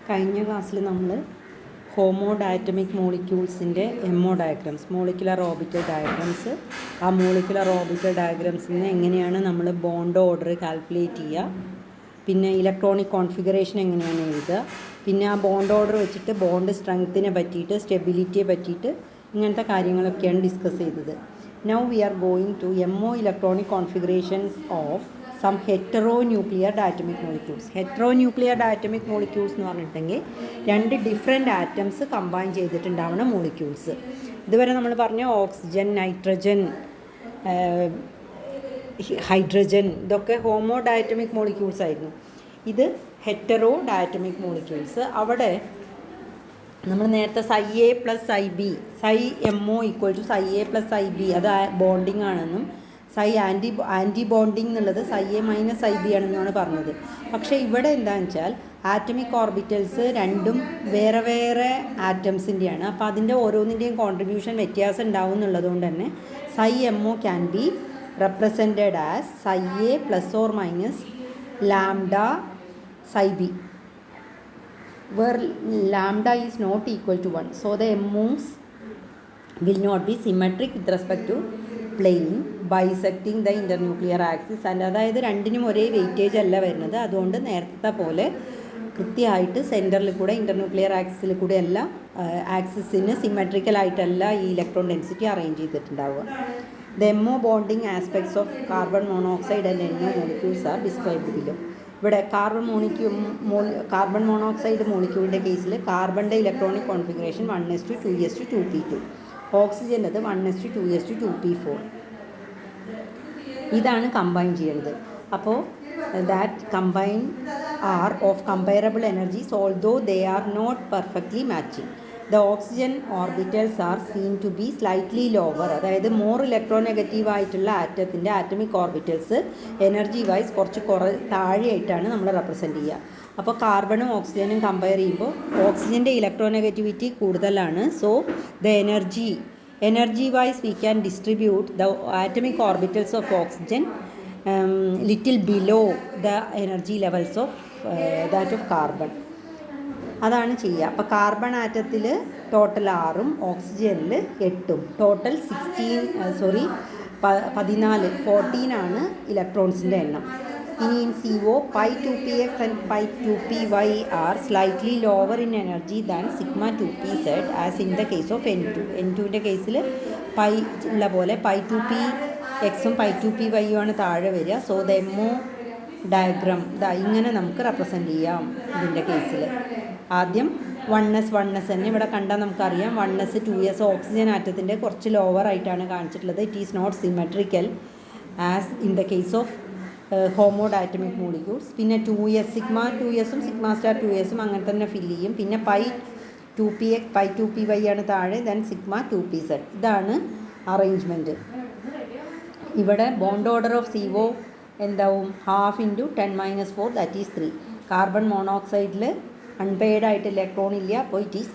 കഴിഞ്ഞ ക്ലാസ്സിൽ നമ്മൾ ഹോമോ ഡയറ്റമിക് മോളിക്യൂൾസിൻ്റെ MO diagrams, molecular orbital diagrams, ആ മോളിക്കുലർ ഓർബിറ്റൽ ഡയഗ്രാംസിൽ നിന്ന് എങ്ങനെയാണ് നമ്മൾ ബോണ്ട് ഓർഡർ കാൽക്കുലേറ്റ് ചെയ്യുക, പിന്നെ ഇലക്ട്രോണിക് കോൺഫിഗറേഷൻ എങ്ങനെയാണ് എഴുതുക, പിന്നെ ആ ബോണ്ട് ഓർഡർ വെച്ചിട്ട് ബോണ്ട് സ്ട്രെങ്ത്തിനെ പറ്റിയിട്ട്, സ്റ്റെബിലിറ്റിയെ പറ്റിയിട്ട്, ഇങ്ങനത്തെ കാര്യങ്ങളൊക്കെയാണ് ഡിസ്കസ് ചെയ്തത്. Now we are going to MO electronic configurations of some heteronuclear diatomic molecules. Heteronuclear diatomic molecules എന്ന് പറഞ്ഞിട്ടുണ്ടെങ്കിൽ രണ്ട് ഡിഫറെൻറ്റ് ആറ്റംസ് കമ്പൈൻ ചെയ്തിട്ടുണ്ടാവുന്ന മോളിക്യൂൾസ്. ഇതുവരെ നമ്മൾ പറഞ്ഞ ഓക്സിജൻ, നൈട്രജൻ, ഹൈഡ്രജൻ, ഇതൊക്കെ ഹോമോ ഡയറ്റമിക് മോളിക്യൂൾസ് ആയിരുന്നു. ഇത് ഹെറ്ററോ ഡയറ്റമിക് മോളിക്യൂൾസ്. അവിടെ നമ്മൾ നേരത്തെ psi A plus psi B, psi MO equal to psi A plus psi B, അത് ബോണ്ടിങ് ആണെന്നും സൈ ആൻറ്റി ബോണ്ടിങ് എന്നുള്ളത് psi A minus psi B ആണെന്നാണ് പറഞ്ഞത്. പക്ഷേ ഇവിടെ എന്താണെന്ന് വെച്ചാൽ ആറ്റമിക് ഓർബിറ്റൽസ് രണ്ടും വേറെ വേറെ ആറ്റംസിൻ്റെയാണ്. അപ്പോൾ അതിൻ്റെ ഓരോന്നിൻ്റെയും കോൺട്രിബ്യൂഷൻ വ്യത്യാസം ഉണ്ടാവും എന്നുള്ളതുകൊണ്ട് തന്നെ psi MO can be represented as psi a plus or minus lambda psi b, where lambda is not equal to 1. So the MOs will not be symmetric with respect to plane bisecting the internuclear axis. And അതായത് രണ്ടിനും ഒരേ weightage അല്ല വരുന്നത്. അതുകൊണ്ട് നേരത്തെ പോലെ കൃത്യമായിട്ട് സെൻറ്ററിൽ കൂടെ ഇൻ്റർന്യൂക്ലിയർ ആക്സിസിൽ കൂടെ അല്ല, ആക്സിസിന് സിമെട്രിക്കലായിട്ടല്ല ഈ ഇലക്ട്രോൺ ഡെൻസിറ്റി അറേഞ്ച് ചെയ്തിട്ടുണ്ടാവുക. The MO bonding aspects of carbon monoxide and NO molecules are described below. ഇവിടെ കാർബൺ മോണോക്സൈഡ് മോളിക്യൂളിൻ്റെ കേസിൽ കാർബണിൻ്റെ electronic configuration 1s2 2s2 2p2, ഓക്സിജൻ്റെത് 1s2 2s2 2p4. ഇതാണ് കമ്പൈൻ ചെയ്യുന്നത്. അപ്പോൾ that combine are of comparable energies although they are not perfectly matching. The oxygen orbitals are seen to be slightly lower. അതായത് more electronegative ആയിട്ടുള്ള ആറ്റത്തിൻ്റെ atomic orbitals energy vice കുറച്ച് താഴെയായിട്ടാണ് നമ്മൾ represent ചെയ്യുക. അപ്പോൾ കാർബണും ഓക്സിജനും കമ്പയർ ചെയ്യുമ്പോൾ ഓക്സിജൻ്റെ ഇലക്ട്രോനെഗറ്റിവിറ്റി കൂടുതലാണ്. So the energy wise we can distribute the atomic orbitals of oxygen little below the energy levels of that of carbon. അതാണ് ചെയ്യുക. അപ്പോൾ കാർബൺ ആറ്റത്തിൽ ടോട്ടൽ 6ഉം ഓക്സിജനിൽ 8ഉം, ടോട്ടൽ 14 ഇലക്ട്രോൺസിൻ്റെ എണ്ണം. ഇനി in CO, π2px and π2py are slightly lower in energy than sigma 2pz as in the case of N2. N2ൻ്റെ കേസിൽ പൈ ഉള്ള പോലെ π2pxും π2py ആണ് താഴെ വരിക. സോ ദ MO ഡയഗ്രാം ഇങ്ങനെ നമുക്ക് റെപ്രസെൻറ്റ് ചെയ്യാം. ഇതിൻ്റെ കേസിൽ ആദ്യം 1s തന്നെ ഇവിടെ കണ്ടാൽ നമുക്കറിയാം. 1s 2s ഓക്സിജൻ ആറ്റത്തിൻ്റെ കുറച്ച് ലോവർ ആയിട്ടാണ് കാണിച്ചിട്ടുള്ളത്. It is not symmetrical as in the case of homo diatomic molecules. പിന്നെ 2s, സിഗ്മ 2sഉം സിഗ്മ സ്റ്റാർ 2sഉം അങ്ങനെ തന്നെ ഫില്ല് ചെയ്യും. പിന്നെ π2px π2py ആണ് താഴെ, ദെൻ സിഗ്മ 2pz. ഇതാണ് അറേഞ്ച്മെൻറ്റ്. ഇവിടെ ബോണ്ട് ഓർഡർ ഓഫ് CO എന്താവും? 12 × 10⁻⁴, ദാറ്റ് ഈസ് 3. കാർബൺ മോണോക്സൈഡിൽ അൺപെയ്ഡ് ആയിട്ട് ഇലക്ട്രോൺ ഇല്ല, അപ്പോൾ ഇറ്റ് ഈസ്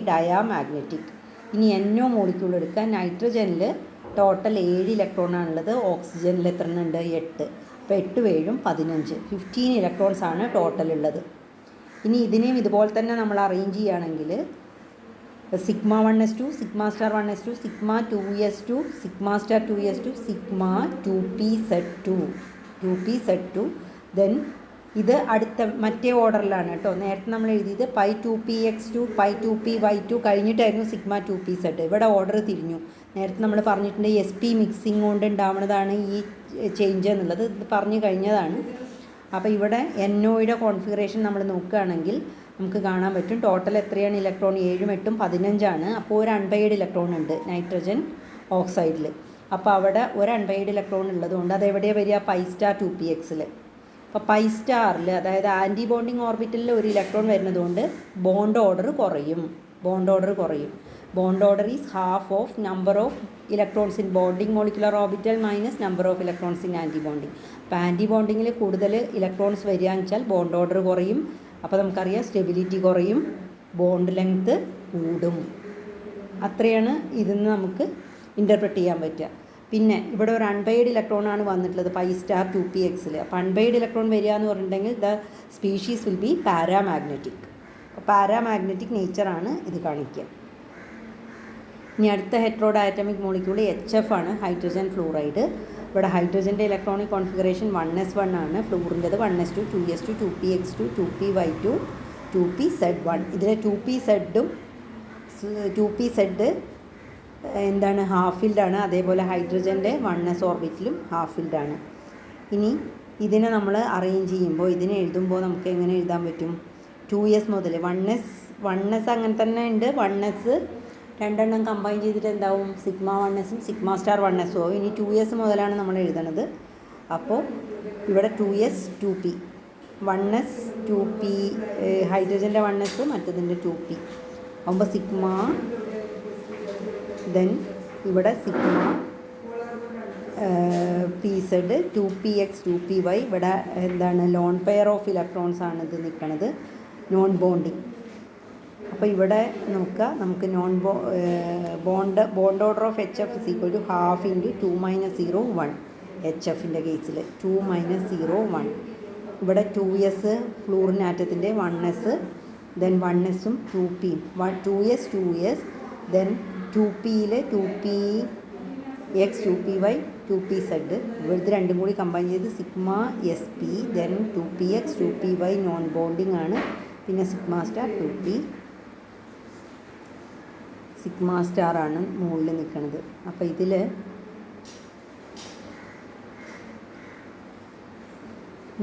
ഡയാമാഗ്നറ്റിക്. ഇനി NO മോളിക്യൂൾ എടുക്കുക. നൈട്രജനിൽ ടോട്ടൽ 7 ഇലക്ട്രോണാണുള്ളത്, ഓക്സിജനിൽ എത്ര ഉണ്ട്? 8. അപ്പോൾ 8 7 15, 15 ഇലക്ട്രോൺസ് ആണ് ടോട്ടൽ ഉള്ളത്. ഇനി ഇതിനെയും ഇതുപോലെ തന്നെ നമ്മൾ അറേഞ്ച് ചെയ്യുകയാണെങ്കിൽ sigma 1s2, sigma star 1s2, sigma 2s2, sigma star 2s2, sigma 2pz2, then ഇത് അടുത്ത മറ്റേ ഓർഡറിലാണ് കേട്ടോ. നേരത്തെ നമ്മൾ എഴുതിയത് π2px2 π2py2 കഴിഞ്ഞിട്ടായിരുന്നു സിഗ്മ 2pz. ഇവിടെ ഓർഡർ തിരിഞ്ഞു. നേരത്തെ നമ്മൾ പറഞ്ഞിട്ടുണ്ട് SP മിക്സിങ് കൊണ്ട് ഉണ്ടാവുന്നതാണ് ഈ ചേഞ്ച് എന്നുള്ളത്, ഇത് പറഞ്ഞു കഴിഞ്ഞതാണ്. അപ്പോൾ ഇവിടെ NOയുടെ കോൺഫിഗറേഷൻ നമ്മൾ നോക്കുകയാണെങ്കിൽ നമുക്ക് കാണാൻ പറ്റും ടോട്ടൽ എത്രയാണ് ഇലക്ട്രോൺ? 7ഉം 8ഉം 15ആണ്. അപ്പോൾ ഒരു അൺപെയ്ഡ് ഇലക്ട്രോൺ ഉണ്ട് നൈട്രജൻ ഓക്സൈഡിൽ. അപ്പോൾ അവിടെ ഒരു അൺപെയ്ഡ് ഇലക്ട്രോൺ ഉള്ളതുകൊണ്ട് അതെവിടെയാണ് വരിക? പൈ സ്റ്റാർ 2pxൽ. അപ്പോൾ പൈ സ്റ്റാറിൽ, അതായത് ആൻറ്റി ബോണ്ടിങ് ഓർബിറ്റലിൽ ഒരു ഇലക്ട്രോൺ വരുന്നതുകൊണ്ട് ബോണ്ട് ഓർഡർ കുറയും. Bond order is half of number of electrons in bonding molecular orbital minus number of electrons in anti bonding. അപ്പോൾ ആൻറ്റി ബോണ്ടിങ്ങിൽ കൂടുതൽ ഇലക്ട്രോൺസ് വരികയെന്ന് വെച്ചാൽ ബോണ്ട് ഓർഡർ കുറയും. അപ്പോൾ നമുക്കറിയാം സ്റ്റെബിലിറ്റി കുറയും, ബോണ്ട് ലെങ്ത്ത് കൂടും. അത്രയാണ് ഇതിന്ന് നമുക്ക് ഇൻ്റർപ്രറ്റ് ചെയ്യാൻ പറ്റുക. പിന്നെ ഇവിടെ ഒരു അൺപെയ്ഡ് ഇലക്ട്രോണാണ് വന്നിട്ടുള്ളത് പൈ സ്റ്റാർ 2px. അപ്പോൾ അൺപെയ്ഡ് ഇലക്ട്രോൺ വരിക എന്ന് പറഞ്ഞിട്ടുണ്ടെങ്കിൽ the species will be paramagnetic. Paramagnetic നേച്ചറാണ് ഇത് കാണിക്കുക. ഇനി അടുത്ത ഹെറ്ററോഡയറ്റമിക് മോളിക്യൂൾ HF ആണ്, ഹൈഡ്രജൻ ഫ്ലൂറൈഡ്. ഇവിടെ ഹൈഡ്രജൻ്റെ ഇലക്ട്രോണിക് കോൺഫിഗറേഷൻ 1s1 ആണ്, ഫ്ലൂറിൻ്റെത് 1s2, 2s2, 2px2, 2py2, 2pz1. ഇതിൽ 2pzഉം 2pz എന്താണ് ഹാഫ് ഫിൽഡാണ്. അതേപോലെ ഹൈഡ്രജൻ്റെ 1s ഓർബിറ്റിലും ഹാഫ് ഫിൽഡാണ്. ഇനി ഇതിനെ നമ്മൾ അറേഞ്ച് ചെയ്യുമ്പോൾ ഇതിനെ എഴുതുമ്പോൾ നമുക്ക് എങ്ങനെ എഴുതാൻ പറ്റും? 2s മുതൽ 1s അങ്ങനെ തന്നെ ഉണ്ട്. 1s രണ്ടെണ്ണം കമ്പൈൻ ചെയ്തിട്ട് എന്താവും? സിഗ്മ 1sഉം സിഗ്മ സ്റ്റാർ 1s ആവും. ഇനി 2s മുതലാണ് നമ്മൾ എഴുതണത്. അപ്പോൾ ഇവിടെ 2s 2p, 1s 2p, ഹൈഡ്രജൻ്റെ 1s മറ്റതിൻ്റെ 2p ആകുമ്പോൾ സിഗ്മ, ദെൻ ഇവിടെ സിഗ്മ pz 2px 2py. ഇവിടെ എന്താണ് ലോൺ പെയർ ഓഫ് ഇലക്ട്രോൺസ് ആണ് ഇത് നിൽക്കുന്നത്, നോൺ ബോണ്ടിങ്. അപ്പോൾ ഇവിടെ നോക്കുക, നമുക്ക് ബോണ്ട് ഓർഡർ ഓഫ് HF = ½ × 2 - 0 1. HFൻ്റെ കേസിൽ 2 - 0 1. ഇവിടെ 2s ഫ്ലൂറിൻ ആറ്റത്തിൻ്റെ 1s, ദെൻ 1sഉം 2pയും 2s ദെൻ 2pയിൽ 2px 2py 2pz. ഇത് രണ്ടും കൂടി കമ്പൈൻ ചെയ്ത് sigma sp, then 2px 2py non bonding ആണ്. പിന്നെ sigma star 2p, sigma star ആണ് മുകളിൽ നിൽക്കുന്നത്. അപ്പോൾ ഇതിൽ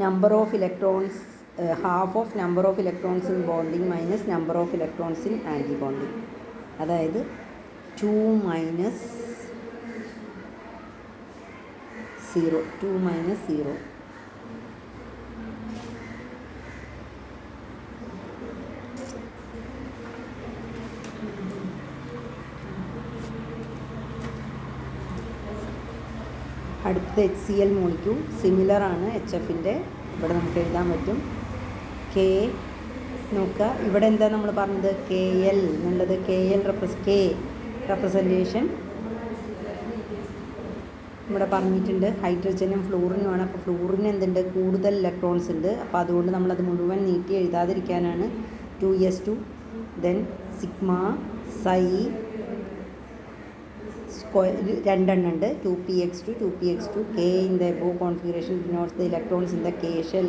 number of electrons, half of number of electrons in bonding minus number of electrons in anti bonding. അതായത് 2 - 0 2 - 0. അടുത്ത HCl മോളിക്യൂൾ സിമിലർ ആണ് HFൻ്റെ. ഇവിടെ നമുക്ക് എഴുതാൻ പറ്റും K. നോക്കുക, ഇവിടെ എന്താ നമ്മൾ പറഞ്ഞത്? KL എന്നുള്ളത് KL റെപ്രസെൻറ്റേഷൻ ഇവിടെ പറഞ്ഞിട്ടുണ്ട്. ഹൈഡ്രജനും ഫ്ലൂറിനുമാണ്. അപ്പോൾ ഫ്ലൂറിന് എന്തുണ്ട്? കൂടുതൽ ഇലക്ട്രോൺസ് ഉണ്ട്. അപ്പോൾ അതുകൊണ്ട് നമ്മളത് മുഴുവൻ നീട്ടി എഴുതാതിരിക്കാനാണ് 2s2, ദെൻ സിഗ്മ സൈ രണ്ടെണ്ണം ഉണ്ട്, 2px2 2px2. K in the above configuration denotes the electrons in the K shell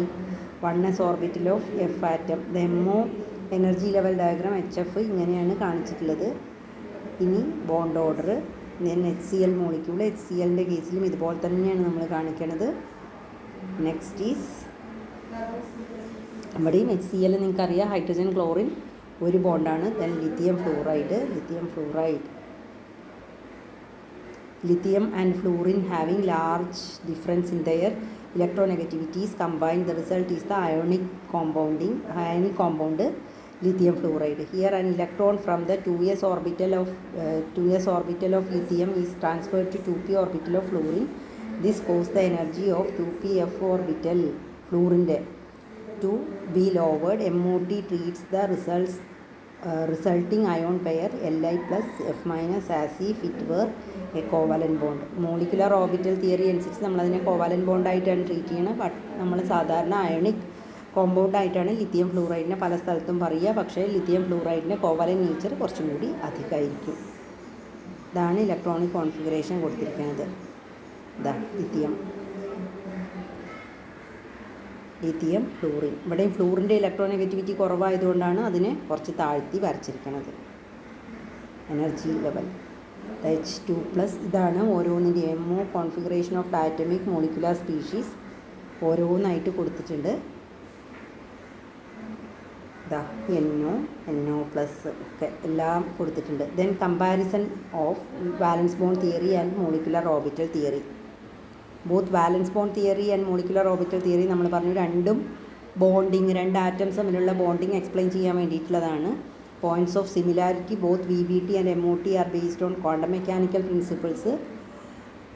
1s orbital of F atom. The MO energy level diagram HF ഇങ്ങനെയാണ് കാണിച്ചിട്ടുള്ളത്. ഇനി bond order, then HCl molecule. HClൻ്റെ കേസിലും ഇതുപോലെ തന്നെയാണ് നമ്മൾ കാണിക്കുന്നത്. നെക്സ്റ്റ് ഈസ് ഇവിടെയും HCl നിങ്ങൾക്കറിയാം, ഹൈഡ്രജൻ ക്ലോറിൻ ഒരു ബോണ്ടാണ്. Then lithium fluoride, lithium and fluorine having large difference in their electronegativities combined, the result is the ionic compound lithium fluoride. Here an electron from the 2s orbital of lithium is transferred to 2p orbital of fluorine. This causes the energy of 2pf orbital fluorine to be lowered. MOT treats the resulting ion pair Li plus F minus as if it were a covalent bond. Molecular orbital theory അനുസരിച്ച് നമ്മളതിനെ covalent ബോണ്ടായിട്ടാണ് treat ചെയ്യുന്നത്. But നമ്മൾ സാധാരണ ionic compound ആയിട്ടാണ് lithium ഫ്ലൂറൈഡിനെ പല സ്ഥലത്തും പറയുക. പക്ഷേ ലിത്തിയം ഫ്ലൂറൈഡിൻ്റെ കോവാലൻറ്റ് നേച്ചർ കുറച്ചും കൂടി അധികമായിരിക്കും. ഇതാണ് ഇലക്ട്രോണിക് കോൺഫിഗറേഷൻ കൊടുത്തിരിക്കുന്നത്. ഇതാ ലിത്തിയം ഫ്ലൂറിൻ. ഇവിടെയും ഫ്ലൂറിൻ്റെ ഇലക്ട്രോനെഗറ്റിവിറ്റി കുറവായതുകൊണ്ടാണ് അതിനെ കുറച്ച് താഴ്ത്തി വരച്ചിരിക്കുന്നത്. Energy level H2+. ഇതാണ് ഓരോന്നിൻ്റെ MO configuration of diatomic molecular species ഓരോന്നായിട്ട് കൊടുത്തിട്ടുണ്ട്. ഇതാ NO+ ഒക്കെ എല്ലാം കൊടുത്തിട്ടുണ്ട്. Then comparison of valence bond theory and molecular orbital theory. Both valence bond theory and molecular orbital theory നമ്മൾ പറഞ്ഞു രണ്ടും ബോണ്ടിങ്, രണ്ട് ആറ്റംസ് തമ്മിലുള്ള ബോണ്ടിങ് എക്സ്പ്ലെയിൻ ചെയ്യാൻ വേണ്ടിയിട്ടുള്ളതാണ്. Points of similarity both VBT and MOT are based on quantum mechanical principles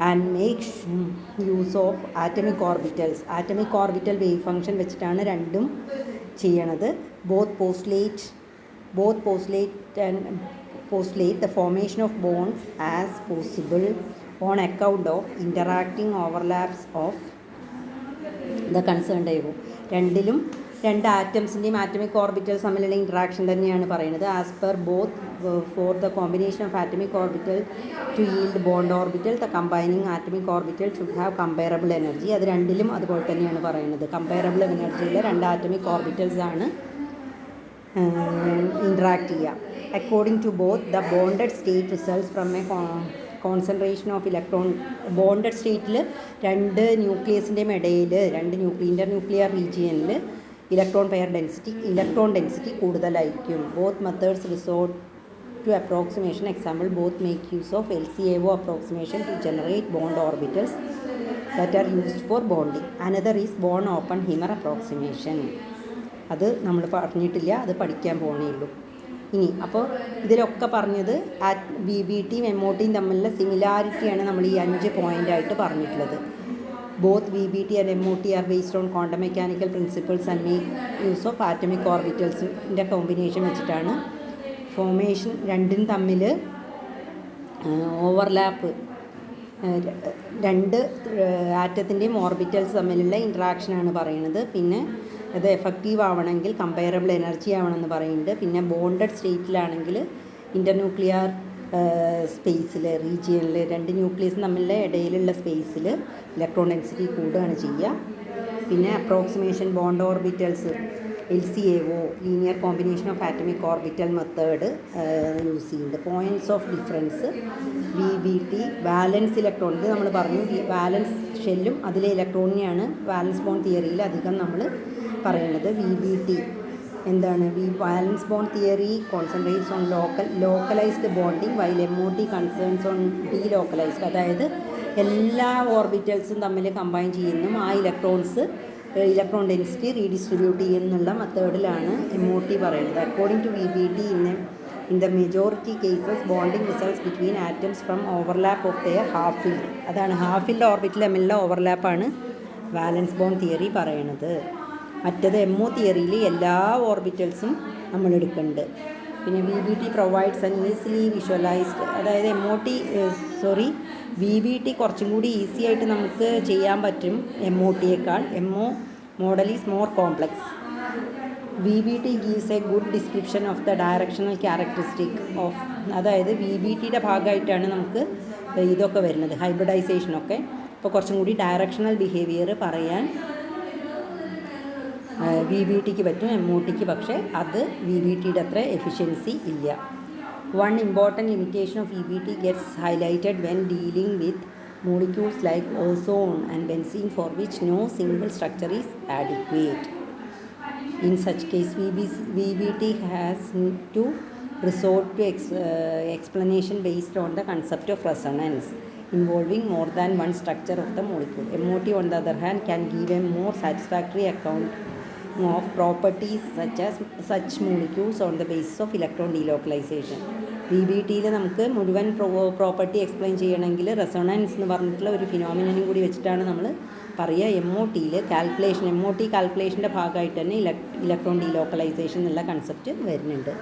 and make use of atomic orbitals. Atomic orbital wave function വെച്ചിട്ടാണ് രണ്ടും ചെയ്യണത്. Both postulate the formation of bonds as possible on account of interacting overlaps of the concerned atom. രണ്ടിലും രണ്ട് ആറ്റംസിൻ്റെയും atomic orbitals തമ്മിലുള്ള interaction തന്നെയാണ് പറയുന്നത്. As per both for the combination of atomic orbital to yield bond orbital the combining atomic orbital should have comparable energy. അത് രണ്ടിലും അതുപോലെ തന്നെയാണ് പറയുന്നത്. കമ്പയറബിൾ എനർജിയിലെ രണ്ട് ആറ്റമിക് ഓർബിറ്റൽസ് ആണ് ഇൻട്രാക്ട് ചെയ്യുക. According to both the bonded state results from a concentration of electron. Bonded സ്റ്റേറ്റിൽ രണ്ട് ന്യൂക്ലിയസിൻ്റെയും ഇടയിൽ രണ്ട് ഇൻ്റർന്യൂക്ലിയർ റീജിയനിൽ ഇലക്ട്രോൺ ഡെൻസിറ്റി കൂടുതലായിരിക്കും. Both methods resort to approximation. Example, both make use of LCAO approximation to generate bond orbitals that are used for bonding. Another is Born Oppenheimer approximation. അത് നമ്മൾ പറഞ്ഞിട്ടില്ല, അത് പഠിക്കാൻ പോകണേ ഉള്ളൂ. ഇനി അപ്പോൾ ഇതിലൊക്കെ പറഞ്ഞത് VBT MOT തമ്മിലുള്ള സിമിലാരിറ്റിയാണ് നമ്മൾ ഈ 5 പോയിൻ്റായിട്ട് പറഞ്ഞിട്ടുള്ളത്. Both VBT and MOT are based on quantum mechanical principles and make use of atomic ഓർബിറ്റൽസിൻ്റെ കോമ്പിനേഷൻ വെച്ചിട്ടാണ് ഫോർമേഷൻ. രണ്ടും തമ്മിൽ ഓവർലാപ്പ്, രണ്ട് ആറ്റത്തിൻ്റെയും ഓർബിറ്റൽസ് തമ്മിലുള്ള ഇൻട്രാക്ഷനാണ് പറയുന്നത്. പിന്നെ അത് എഫക്റ്റീവ് ആവണമെങ്കിൽ കമ്പയറബിൾ എനർജി ആവണമെന്ന് പറയുന്നുണ്ട്. പിന്നെ ബോണ്ടഡ് സ്റ്റേറ്റിലാണെങ്കിൽ ഇൻ്റർന്യൂക്ലിയർ സ്പേസിൽ റീജിയനിൽ രണ്ട് ന്യൂക്ലിയസ് തമ്മിലുള്ള ഇടയിലുള്ള സ്പേസിൽ ഇലക്ട്രോൺ ഡെൻസിറ്റി കൂടുകയാണ് ചെയ്യുക. പിന്നെ approximation bond orbitals LCAO linear combination of atomic orbital method use ചെയ്യുന്നുണ്ട്. Points of difference VBT valence electron. ഇത് നമ്മൾ പറഞ്ഞു, വാലൻസ് ഷെല്ലും അതിലെ ഇലക്ട്രോണിനെയാണ് വാലൻസ് ബോണ്ട് തിയറിയിൽ അധികം നമ്മൾ പറയുന്നത്. VBT എന്താണ്? Valence bond theory concentrates on localized bonding while MOT concerns on delocalized. അതായത് എല്ലാ ഓർബിറ്റൽസും തമ്മിൽ കമ്പൈൻ ചെയ്യുന്നു ആ ഇലക്ട്രോൺ ഡെൻസിറ്റി റീഡിസ്ട്രിബ്യൂട്ട് ചെയ്യുന്നുള്ള മെത്തേഡിലാണ് MOT പറയുന്നത്. According to VBT in the majority cases bonding results between atoms from overlap of their half filled. അതാണ് ഹാഫ് ഫീൽഡ് ഓർബിറ്റിൽ തമ്മിലുള്ള ഓവർലാപ്പാണ് വാലൻസ് ബോണ്ട് തിയറി പറയണത്. മറ്റത് MO തിയറിയിൽ എല്ലാ ഓർബിറ്റൽസും നമ്മൾ എടുക്കുന്നുണ്ട്. പിന്നെ VBT provides an easily visualised. അതായത് VBT കുറച്ചും കൂടി ഈസി ആയിട്ട് നമുക്ക് ചെയ്യാൻ പറ്റും MOTയേക്കാൾ. MO model is more complex. VBT gives A good description of the directional characteristic of. അതായത് VBTയുടെ ഭാഗമായിട്ടാണ് നമുക്ക് ഇതൊക്കെ വരുന്നത്, ഹൈബ്രിഡൈസേഷനൊക്കെ. അപ്പോൾ കുറച്ചും കൂടി ഡയറക്ഷണൽ ബിഹേവിയർ പറയാൻ VBTക്ക് പറ്റും, MOTക്ക് പക്ഷേ അത് VBTയുടെ അത്ര എഫിഷ്യൻസി ഇല്ല. One important limitation of VBT gets highlighted when dealing with molecules like ozone and benzene, for which no single structure is adequate. In such case, VBT has to resort to explanation based on the concept of resonance involving more than one structure of the molecule. MOT, on the other hand, can give a more satisfactory account of properties such molecules on the basis of electron delocalization. VBTയിൽ നമുക്ക് മുഴുവൻ property explain ചെയ്യണമെങ്കിൽ resonance എന്ന് പറഞ്ഞിട്ടുള്ള ഒരു ഫിനോമിനനും കൂടി വെച്ചിട്ടാണ് നമ്മൾ പറയുക. MOTയിൽ MOT കാൽക്കുലേഷൻ്റെ ഭാഗമായിട്ട് തന്നെ ഇലക്ട്രോൺ ഡീലോക്കലൈസേഷൻ എന്നുള്ള കൺസെപ്റ്റ് വരുന്നുണ്ട്.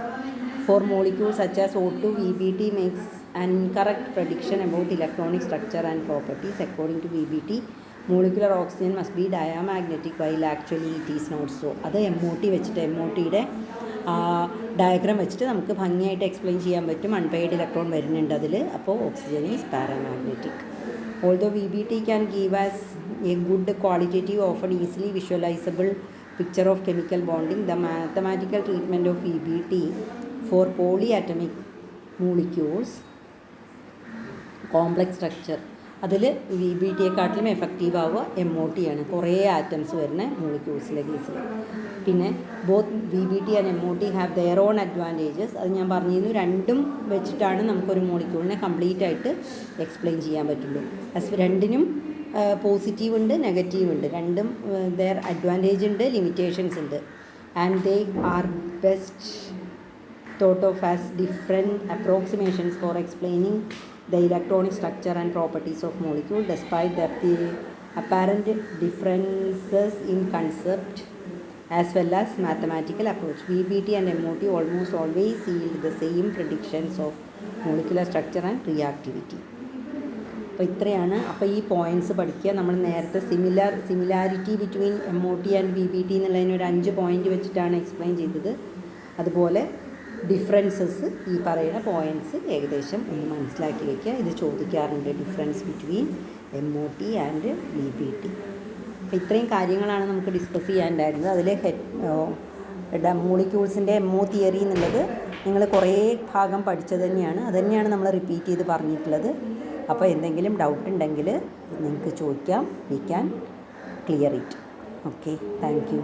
For molecules such as O2, VBT makes an incorrect prediction about electronic structure and properties. According to VBT, molecular oxygen must be diamagnetic, while actually it is not so. അത് MOT വെച്ചിട്ട് MOTയുടെ diagram വെച്ചിട്ട് നമുക്ക് ഭംഗിയായിട്ട് explain ചെയ്യാൻ പറ്റും. Unpaid electron വരുന്നുണ്ട് അതിൽ. അപ്പോൾ oxygen is paramagnetic. Although VBT can give us a good qualitative, often easily visualizable picture of chemical bonding, the mathematical treatment of VBT for polyatomic molecules complex structure അതിൽ VBTയെക്കാട്ടിലും effective ആവുക MOT ആണ്, കുറേ atoms വരുന്ന മോളിക്യൂൾസിലെ കേസിൽ. പിന്നെ both VBT and MOT have their own advantages. അത് ഞാൻ പറഞ്ഞിരുന്നു, രണ്ടും വെച്ചിട്ടാണ് നമുക്കൊരു മോളിക്യൂളിനെ കംപ്ലീറ്റ് ആയിട്ട് എക്സ്പ്ലെയിൻ ചെയ്യാൻ പറ്റുള്ളൂ. രണ്ടിനും പോസിറ്റീവ് ഉണ്ട്, നെഗറ്റീവ് ഉണ്ട്. രണ്ടും ദെയർ അഡ്വാൻറ്റേജ് ഉണ്ട്, ലിമിറ്റേഷൻസ് ഉണ്ട്. And they are best thought of as different approximations for explaining the electronic structure and properties of molecule, despite the apparent differences in concept as well as mathematical approach. VBT and MOT almost always yield the same predictions of molecular structure and reactivity. അപ്പോൾ ഇത്രയാണ്. അപ്പോൾ ഈ points പഠിക്കുക. നമ്മൾ നേരത്തെ similarity between MOT and BBT എന്നുള്ളതിന് ഒരു 5 point വെച്ചിട്ടാണ് എക്സ്പ്ലെയിൻ ചെയ്തത്. അതുപോലെ ഡിഫറൻസസ് ഈ പറയുന്ന പോയിൻറ്റ്സ് ഏകദേശം ഒന്ന് മനസ്സിലാക്കി വയ്ക്കുക. ഇത് ചോദിക്കാറുണ്ട്, difference between MOT and BBT. അപ്പോൾ ഇത്രയും കാര്യങ്ങളാണ് നമുക്ക് ഡിസ്കസ് ചെയ്യാനുണ്ടായിരുന്നത്. അതിൽ മോളിക്യൂൾസിൻ്റെ MO തിയറി എന്നുള്ളത് നിങ്ങൾ കുറേ ഭാഗം പഠിച്ചത് തന്നെയാണ്. അത് തന്നെയാണ് നമ്മൾ റിപ്പീറ്റ് ചെയ്ത് പറഞ്ഞിട്ടുള്ളത്. അപ്പോൾ എന്തെങ്കിലും ഡൗട്ട് ഉണ്ടെങ്കിൽ നിങ്ങൾക്ക് ചോദിക്കാം. We can clear it. Okay, thank you.